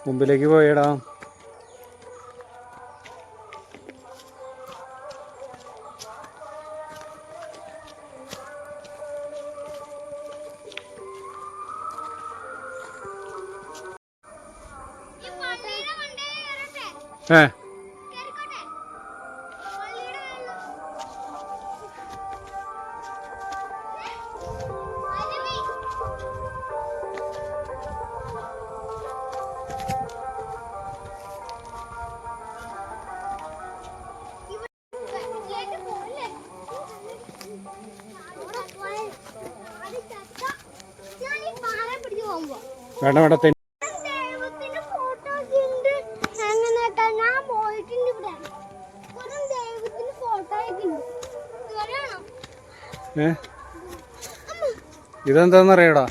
മുമ്പിലേക്ക് പോയടാ. ഏ വേണ്ട വേണ്ട. ഇതെന്താന്നറിയടാ,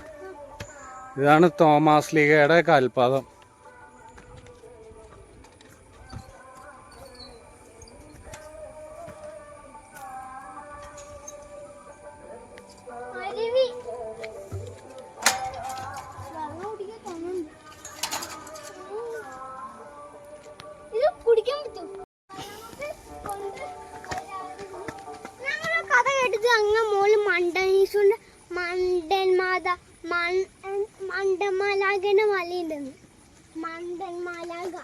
ഇതാണ് തോമാസ് ലീഗയുടെ കാൽപാദം. മണ്ടന്മാലാകന്റെ മലയുണ്ടെന്ന്. മണ്ടന്മാലാക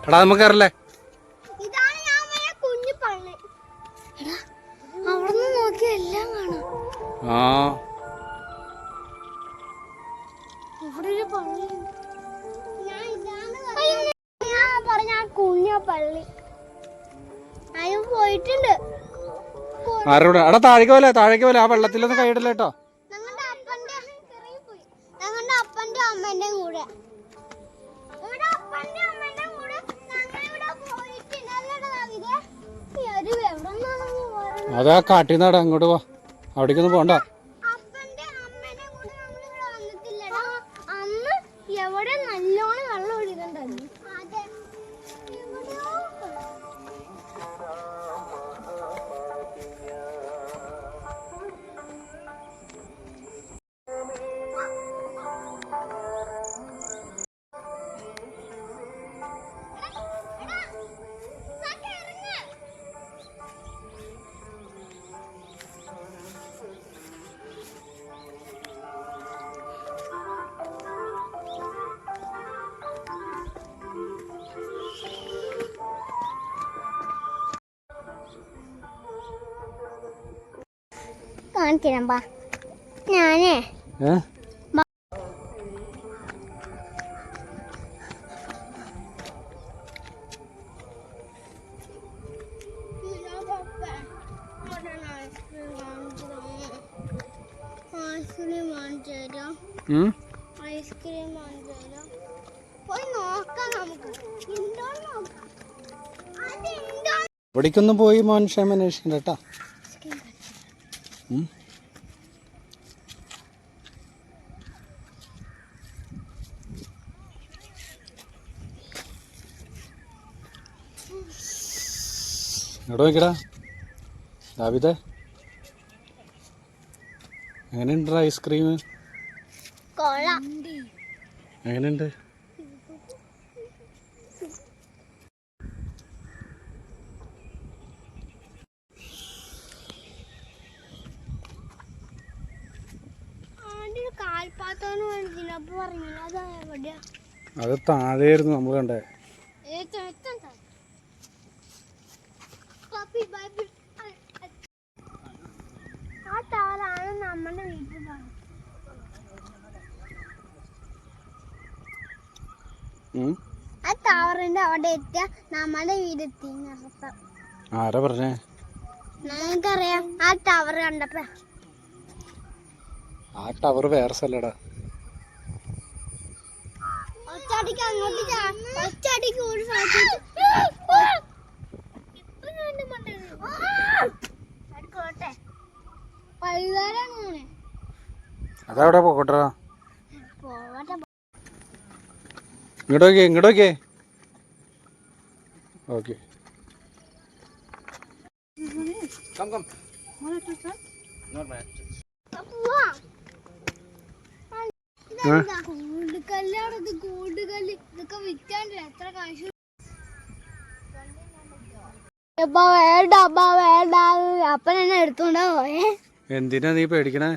എടാ നമുക്കറിയില്ലേ. ഇതാണ് ഞാൻ കുഞ്ഞു പള്ളി. അവിടുന്ന് നോക്കിയ എല്ലാം കാണാം. ഇവിടെ ഒരു പള്ളി. ഞാൻ പറഞ്ഞ കുഞ്ഞ പള്ളി അയ്യോ പോയിട്ടുണ്ട്. ആരോട് എടാ താഴേക്ക് പോലെ ആ വെള്ളത്തിലൊന്നും കൈയിടല്ല കേട്ടോ. ഞങ്ങളുടെ അപ്പന്റെ അമ്മേന്റെ കൂടെ അതാ കാട്ടിന്നാടാ, അങ്ങോട്ട് പോ, അവിടേക്കൊന്നും പോണ്ട. അന്ന് എവിടെ നല്ലോണം വെള്ളം ഒഴുകണ്ടായിരുന്നു. കാണിക്കാ ഞാനേ ഐസ്ക്രീം പോയി നോക്കാം. നമുക്ക് ഇവിടേക്കൊന്നും പോയി മോൻ ക്ഷേമ അന്വേഷിക്കണ്ട കേട്ടാ. എവിടെ നോക്കടാ ദാവിദേ, എങ്ങനെയുണ്ട് ഐസ്ക്രീം? എങ്ങനെയുണ്ട്? അത് താഴെയായിരുന്നു നമ്മൾ കണ്ടേ. ആ ടവറാണ് നമ്മുടെ വീട്ടിൽ. ആ ടവറിന്റെ അവിടെ എത്തിയ നമ്മുടെ വീടെത്തി. ആരാ പറഞ്ഞേ? ഞങ്ങൾക്കറിയാം ആ ടവർ കണ്ടപ്പോ. ആ ടവർ വേറെ സ്ഥലടാ. ഒറ്റടിക്ക് അങ്ങോട്ട് ഒറ്റടിക്ക് ഒരു അതവിടെ പോകട്ടാ. ഇങ്ങോട്ടോക്കേ ഓക്കെ. അപ്പൻ എന്നെ എടുത്തോണ്ടാ പോയേ. എന്തിനാ നീ പേടിക്കണേ?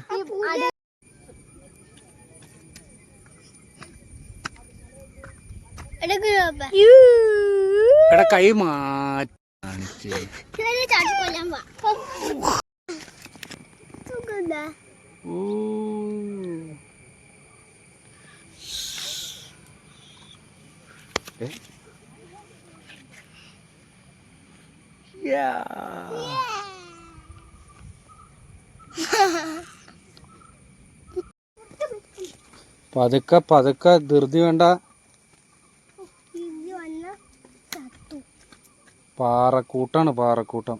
എടാ കൈ മാറ്റി. പതുക്കെ പതുക്കെ, ധൃതി വേണ്ട. പാറക്കൂട്ടാണ്, പാറക്കൂട്ടം.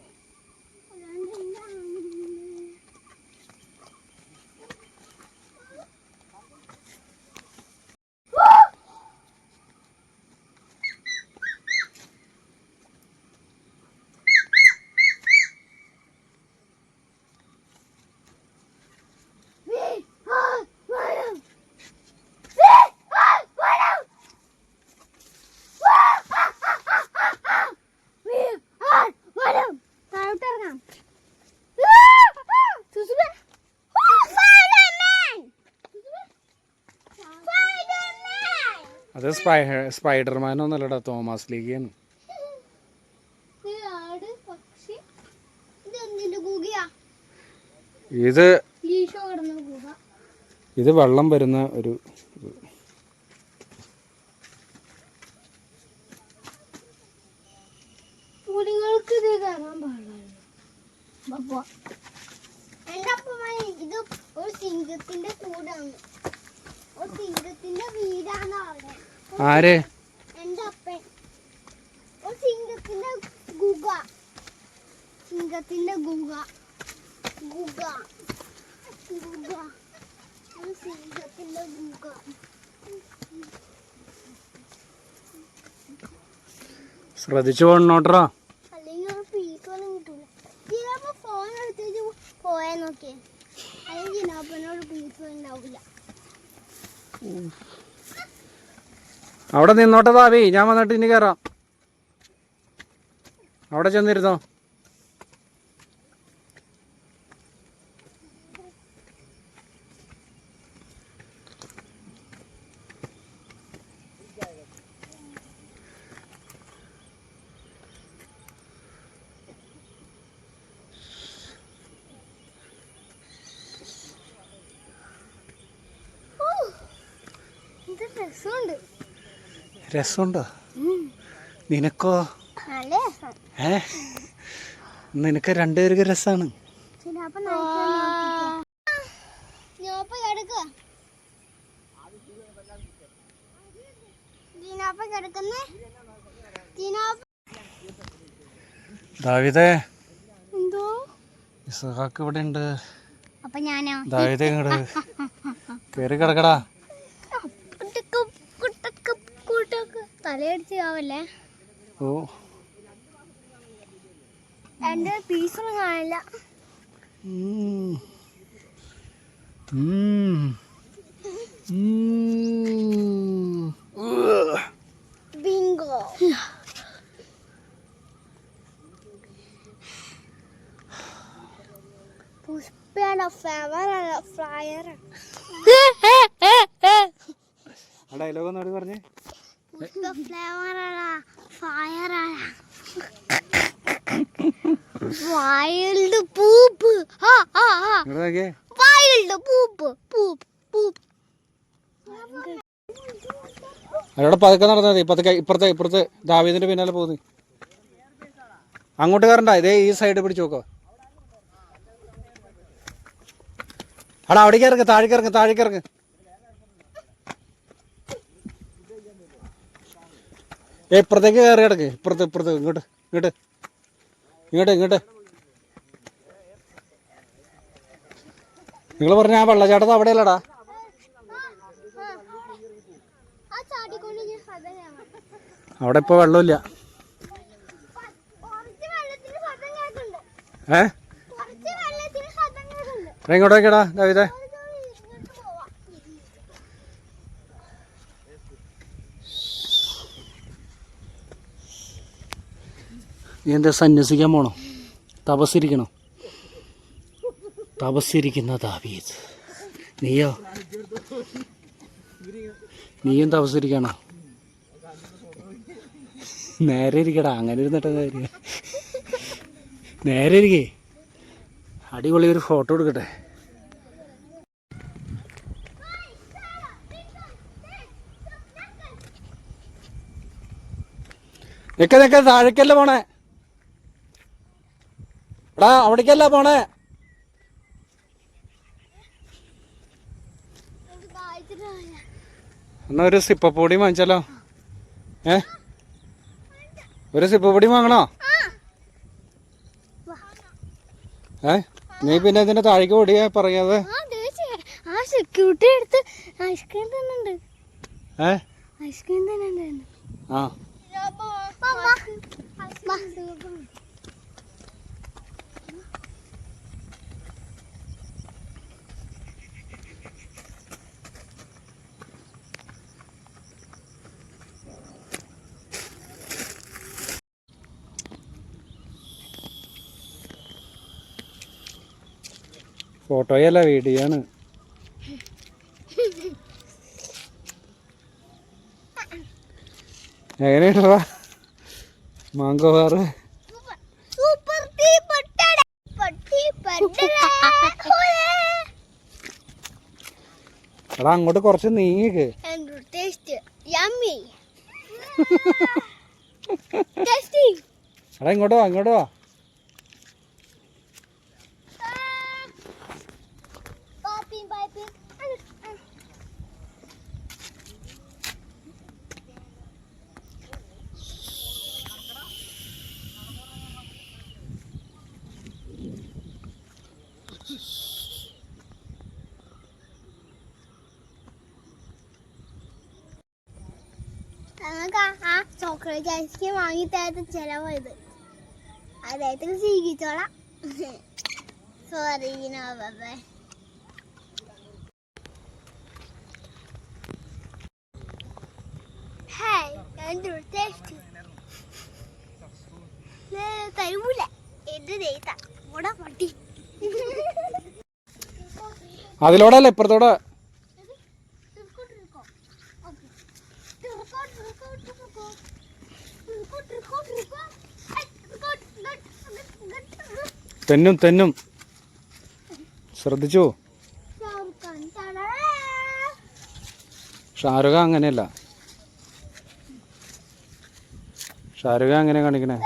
അത് സ്പൈഡർമാൻ ഒന്നല്ലടാ, തോമസ് ലീഗാണ്. ഇത് വെള്ളം വരുന്ന ഒരു ഇത് ഒരു സിംഹത്തിന്റെ കൂടാണ്, ഒരു സിംഹത്തിന്റെ വീടാണ് അവിടെ. ആര്? എന്റെ അപ്പൻ. ഒരു സിംഹത്തിന്റെ ഗുഹ, സിംഹത്തിന്റെ ഗുഹ, ഗുഹ, ഗുഹ, ഒരു സിംഹത്തിന്റെ ഗുഹ. ശ്രദ്ധിച്ചു പോണോട്രാ. അല്ലെങ്കിൽ ഒരു പീസ് ഒന്നും കിട്ടൂല. ചിലപ്പോ ഫോൺ എടുത്തേക്ക് പോയാ നോക്കിയേ, അല്ലെങ്കിൽ ചിലപ്പനോട് പീസ് ഉണ്ടാവില്ല. അവിടെ നിന്നോട്ടെ താവി, ഞാൻ വന്നിട്ട് ഇനി കയറാം. അവിടെ ചെന്നിരുന്നോ. രസമുണ്ടോ നിനക്കോ? നിനക്ക് രണ്ടുപേർക്ക് രസാണ്. ദാവിദേ, ഇസ്ഹാക്ക് ഇവിടെ ഉണ്ട്. ദാവിദേ ഇങ്ങട് കേറി കിടക്കടാ. തലയടിച്ച് ആവല്ലേ. ഓ, എന്റെ പീസൊന്നും കാണില്ല. ബിങ്കോ. പുഷ്പയുടെ ഫ്ലയർ. ഡയലോഗ് ഒന്നും പറഞ്ഞേ. Wild poop, wild poop, poop, poop. അവിടെ പതുക്കെ നടന്നാൽ മതി. പതുക്കെ ഇപ്പുറത്ത് ദാവീദിന്റെ പിന്നാലെ പോകുന്നു. അങ്ങോട്ട് കയറണ്ട, ഇതേ ഈ സൈഡ് പിടിച്ച് നോക്കോ. അവിടെ അവിടേക്ക് ഇറങ്ങ്, താഴേക്ക് ഇറങ്ങ്. ഇപ്പുറത്തേക്ക് കയറി കിടക്ക്. ഇപ്പുറത്ത് ഇങ്ങോട്ട്. നിങ്ങൾ പറഞ്ഞ ആ വെള്ളച്ചാട്ടത്ത് അവിടെയല്ലടാ. അവിടെ ഇപ്പൊ വെള്ളമില്ല. ഇങ്ങോട്ടേക്കടാ ദാവിദേ. നീ എന്താ സന്യസിക്കാൻ പോണോ? തപസ്സിരിക്കണോ? തപസ്സിരിക്കുന്ന ദാവീദ്. നീയോ? നീയും തപസ്സിരിക്കണോ? നേരെ ഇരിക്കടാ, അങ്ങനെ ഇരുന്നിട്ട് കാര്യം. നേരെ ഇരിക്കേ. അടിപൊളി ഒരു ഫോട്ടോ എടുക്കട്ടെ. നിക്ക താഴേക്കല്ല പോണേ. എടാ അവിടേക്കല്ല പോണേ. എന്നാ ഒരു സിപ്പപ്പൊടി വാങ്ങിച്ചാലോ? ഒരു സിപ്പപ്പൊടി വാങ്ങണോ? നീ പിന്നെ ഇതിന്റെ താഴേക്ക് ഓടിയാ പറയാതെ. സെക്യൂരിറ്റി എടുത്ത് ഐസ്ക്രീം തന്നുണ്ട്. ഐസ്ക്രീം തന്നെ. ആ ഫോട്ടോയല്ല, വീഡിയോ ആണ്. എങ്ങനെയാ മാങ്കോ ബാറ്? എടാ അങ്ങോട്ട് കുറച്ച് നീങ്ങിക്ക്. എടാ ഇങ്ങോട്ട് വാ, ഇങ്ങോട്ട് വാ. ആ ചോക്ലേറ്റ് ഐസ്ക്രീം വാങ്ങി തരാത്ത ചെലവായത്. അതായത് സ്വീകരിച്ചോളാം. Sorry by. തരൂല എന്ത് ചെയ്ത കൂടെ പട്ടി. അതിലൂടെ ഇപ്പുറത്തോടെ. തെന്നും ശ്രദ്ധിച്ചു. ഷാരുഖ അങ്ങനെയല്ല. ഷാരുഖ അങ്ങനെ കാണിക്കണേ.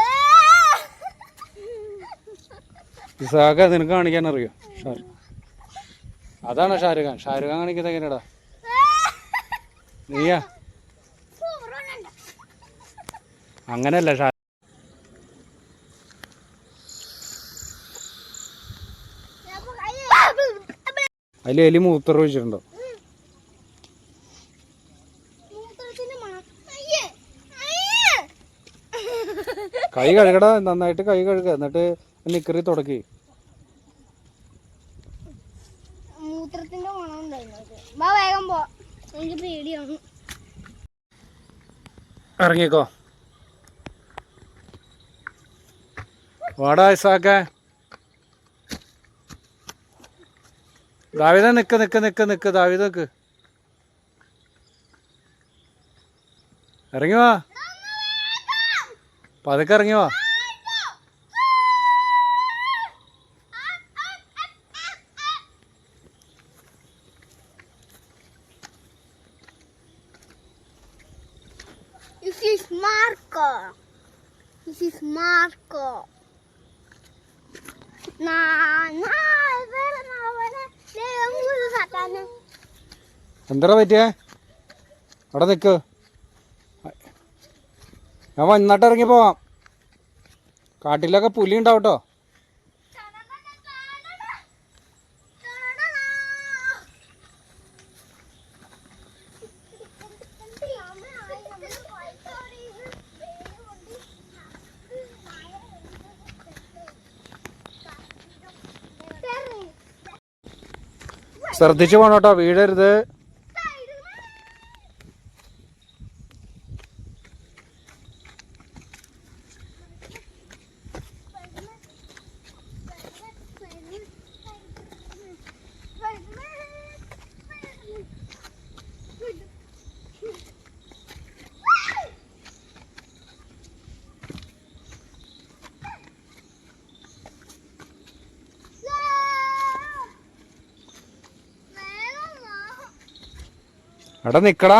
ഇസാഖ നിനക്ക് കാണിക്കാൻ അറിയോ? അതാണ് ഷാരുഖ. ഷാരുഖ കാണിക്കുന്നത് എങ്ങനെയാടാ? നീയാ അങ്ങനെയല്ല. അതിൽ എലി മൂത്രം ഒഴിച്ചിട്ടുണ്ടോ? കൈ കഴുകടാ, നന്നായിട്ട് കൈ കഴുകുക. എന്നിട്ട് നിക്കറി തുടക്കി. മൂത്രത്തിന്റെ മണം ഉണ്ടായിരുന്നു. വേഗം പോ, എനിക്ക് പേടിയാണ്. ഇറങ്ങിക്കോ. വാടാ ഇസാഖേ. ദാവീദേ നിക്ക് ദാവീദ് നിക്ക്. ഇറങ്ങി വാ, പതുക്കെ ഇറങ്ങി വാ. This is Marco. എന്താ പറ്റിയേ? അവിടെ നിക്ക്. ഞാൻ വന്നിട്ട് ഇറങ്ങി പോവാം. കാട്ടിലൊക്കെ പുലി ഉണ്ടാവട്ടോ. ശ്രദ്ധിച്ചു പോണോട്ടോ, വീഴരുത്. എടാ നിക്കടാ.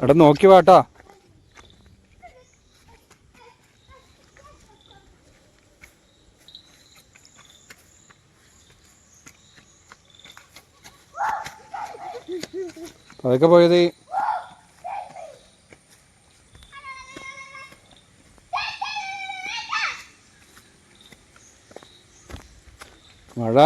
എടാ നോക്കി വാട്ടാ. അതൊക്കെ പോയത് മഴ.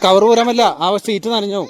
കവർ ഊരാൻ പറ്റില്ല, ആ സീറ്റ് നനഞ്ഞു.